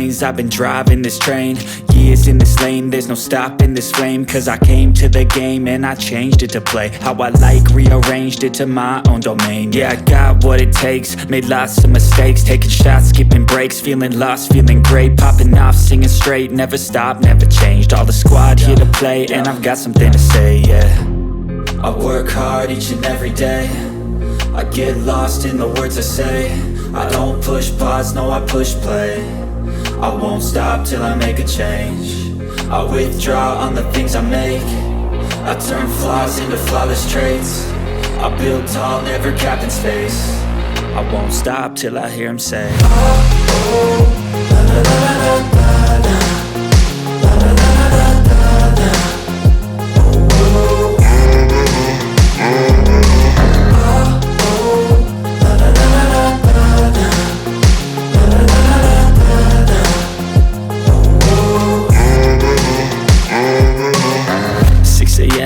veins, I've been driving this train. Years in this lane, there's no stopping this flame. Cause I came to the game and I changed it to play how I like, rearranged it to my own domain. Yeah, I got what it takes, made lots of mistakes, taking shots, skipping breaks, feeling lost, feeling great, popping off, singing straight, never stopped, never changed. All the squad here to play and I've got something to say, yeah. I work hard each and every day, I get lost in the words I say. I don't push pause, no I push play. I won't stop till I make a change. I withdraw on the things I make. I turn flaws into flawless traits. I build tall, never capped in space. I won't stop till I hear him say, oh, oh, la la la la la la.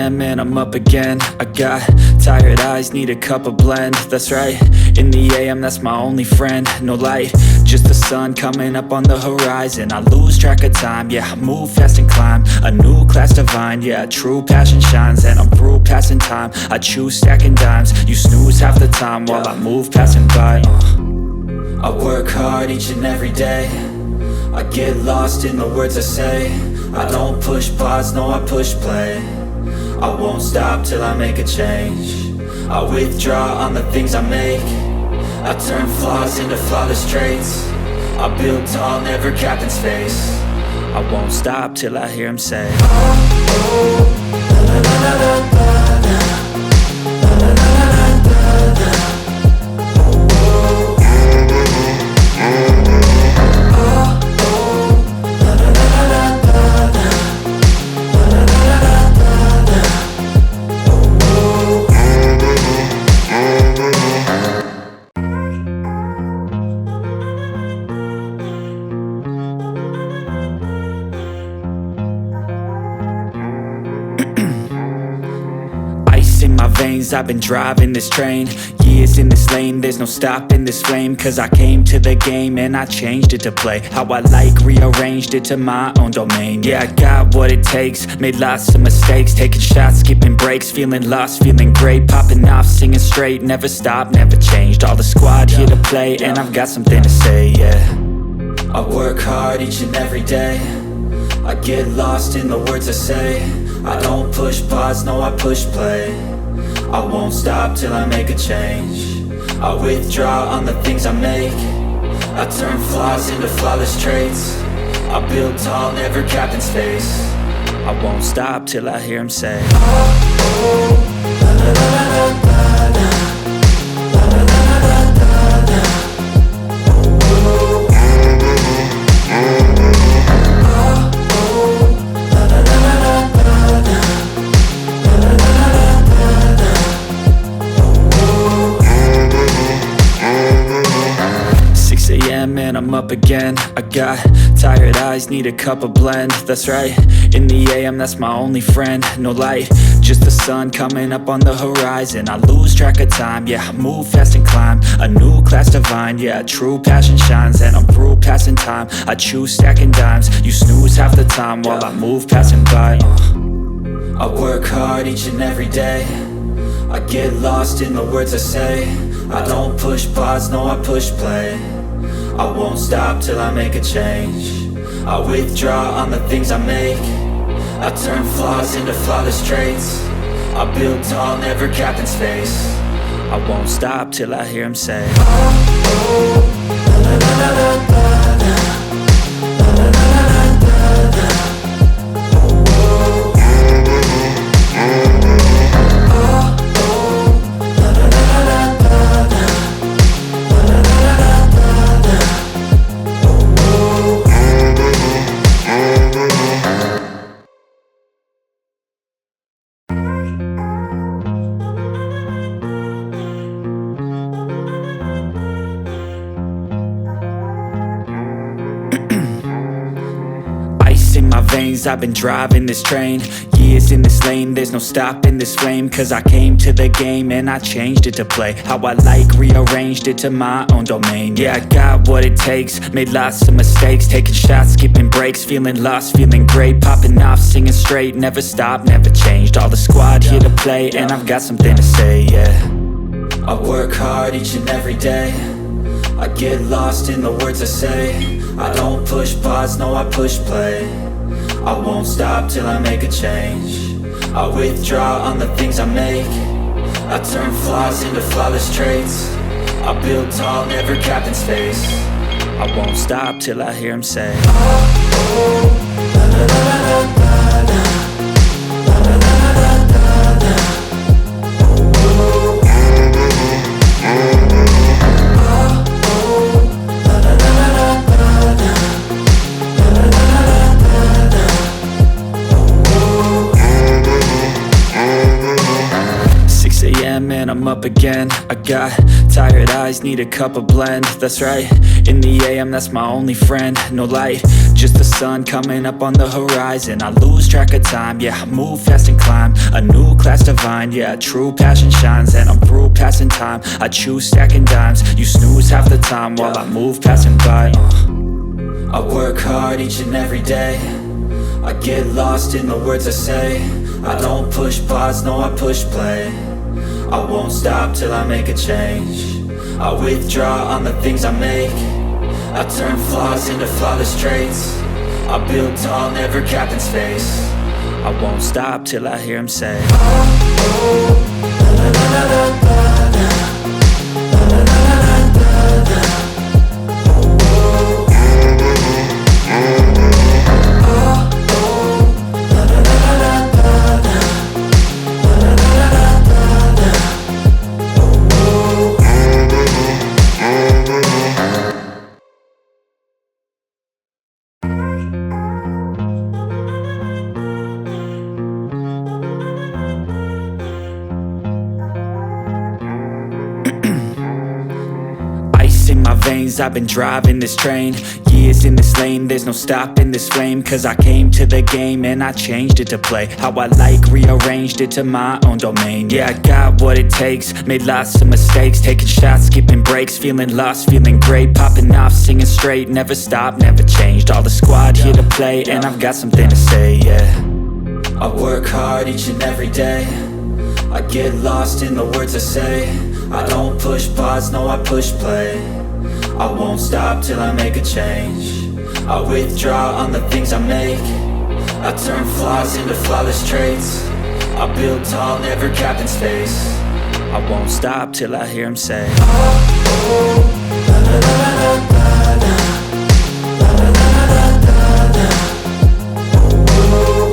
And I'm up again. I got tired eyes, need a cup of blend. That's right, in the AM, that's my only friend. No light, just the sun coming up on the horizon. I lose track of time, yeah, I move fast and climb a new class divine, yeah, true passion shines. And I'm through passing time, I choose stacking dimes. You snooze half the time while I move passing by. I work hard each and every day, I get lost in the words I say. I don't push pause, no I push play. I won't stop till I make a change. I withdraw on the things I make. I turn flaws into flawless traits. I build tall, never capped in space. I won't stop till I hear him say, oh, oh, la la la la la la. In my veins, I've been driving this train. Years in this lane, there's no stopping this flame. Cause I came to the game and I changed it to play how I like, rearranged it to my own domain. Yeah, I got what it takes, made lots of mistakes, taking shots, skipping breaks, feeling lost, feeling great, popping off, singing straight, never stopped, never changed. All the squad here to play and I've got something to say, yeah. I work hard each and every day, I get lost in the words I say. I don't push pause, no I push play. I won't stop till I make a change. I withdraw on the things I make. I turn flaws into flawless traits. I build tall, never capped in space. I won't stop till I hear him say, oh, oh, la la la la la la. And I'm up again. I got tired eyes, need a cup of blend. That's right, in the AM, that's my only friend. No light, just the sun coming up on the horizon. I lose track of time, yeah, I move fast and climb a new class divine, yeah, true passion shines. And I'm through passing time, I choose stacking dimes. You snooze half the time while I move passing by. I work hard each and every day, I get lost in the words I say. I don't push pause, no I push play. I won't stop till I make a change. I withdraw on the things I make. I turn flaws into flawless traits. I build tall, never capped in space. I won't stop till I hear him say, oh, oh, la la la la la la. veins, I've been driving this train. Years in this lane, there's no stopping this flame. Cause I came to the game and I changed it to play how I like, rearranged it to my own domain. Yeah, I got what it takes, made lots of mistakes, taking shots, skipping breaks, feeling lost, feeling great, popping off, singing straight, never stopped, never changed. All the squad here to play, and I've got something to say, yeah. I work hard each and every day, I get lost in the words I say. I don't push pause, no I push play. I won't stop till I make a change. I withdraw on the things I make. I turn flaws into flawless traits. I build tall, never capped in space. I won't stop till I hear him say, oh, oh, la la la la la la, la la la la la la, oh, oh, oh, oh, la la la la la la, la la la la la la, oh, oh. 6 a.m. and I'm up again. I got tired eyes, need a cup of blend. That's right, in the AM, that's my only friend. No light, just the sun coming up on the horizon. I lose track of time, yeah, I move fast and climb a new class divine, yeah, true passion shines. And I'm through passing time, I choose stacking dimes. You snooze half the time while I move passing by. I work hard each and every day, I get lost in the words I say. I don't push pause, no I push play. I won't stop till I make a change. I withdraw on the things I make. I turn flaws into flawless traits. I build tall, never capped in space. I won't stop till I hear him say, oh, oh, la la la la la la, la la la la la la, oh, oh, oh, oh, la la la la la la, la la la la la la, oh, oh. Ice in my veins, I've been driving this train. Years in this lane, there's no stopping this flame. Cause I came to the game and I changed it to play how I like, rearranged it to my own domain. Yeah, I got what it takes, made lots of mistakes, taking shots, skipping breaks, feeling lost, feeling great, popping off, singing straight, never stopped, never changed. All the squad here to play, and I've got something to say, yeah. I work hard each and every day, I get lost in the words I say. I don't push pause, no I push play. I won't stop till I make a change. I withdraw on the things I make. I turn flaws into flawless traits. I build tall, never capped in space. I won't stop till I hear him say, oh, oh, la la la la la la, la la la la la la, oh, oh,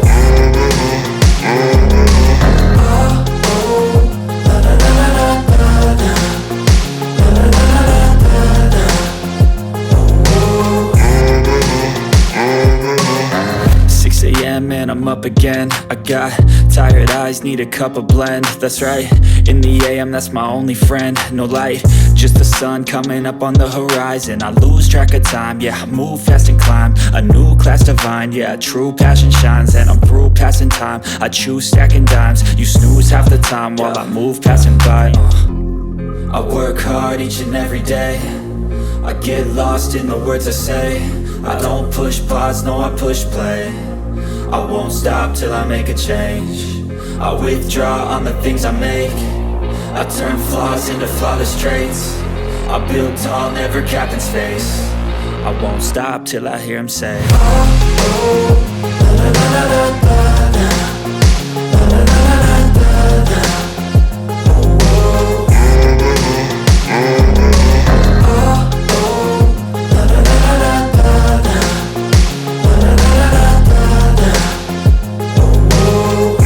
and I'm up again. I got tired eyes, need a cup of blend. That's right, in the AM, that's my only friend. No light, just the sun coming up on the horizon. I lose track of time, yeah, I move fast and climb a new class divine, yeah, true passion shines. And I'm through passing time, I choose stacking dimes. You snooze half the time while I move passing by. I work hard each and every day, I get lost in the words I say. I don't push pause, no I push play. I won't stop till I make a change. I withdraw on the things I make. I turn flaws into flawless traits. I build tall, never capped in space. I won't stop till I hear him say, oh, oh, la la la la la la, la la la la la la, oh, oh, oh, oh, la la la la la la, la la la la la la, oh, oh.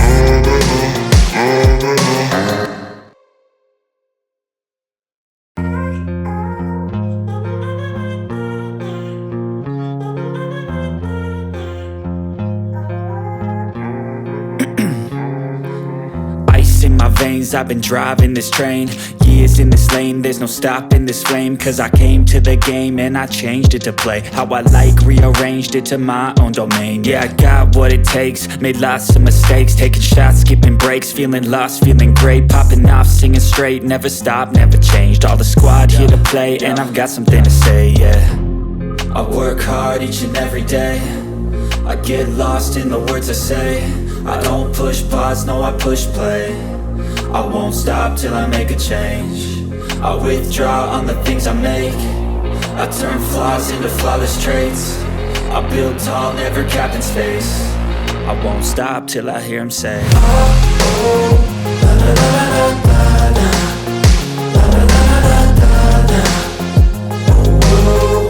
veins, I've been driving this train. Years in this lane, there's no stopping this flame. Cause I came to the game and I changed it to play how I like, rearranged it to my own domain. Yeah, I got what it takes, made lots of mistakes, taking shots, skipping breaks, feeling lost, feeling great, popping off, singing straight, never stopped, never changed. All the squad here to play, and I've got something to say, yeah. I work hard each and every day, I get lost in the words I say. I don't push pause, no, I push play. I won't stop till I make a change. I withdraw on the things I make. I turn flaws into flawless traits. I build tall, never capped in space. I won't stop till I hear him say, oh, oh, la la la la la la, la la la la la la, oh, oh.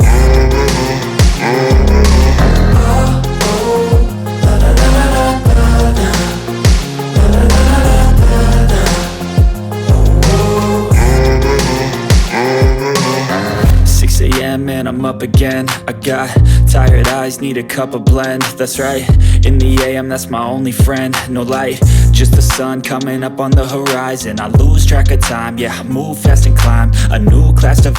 And I'm up again. I got tired eyes, need a cup of blend. That's right, in the AM, that's my only friend. No light, just the sun coming up on the horizon. I lose track of time, yeah, I move fast and climb a new class to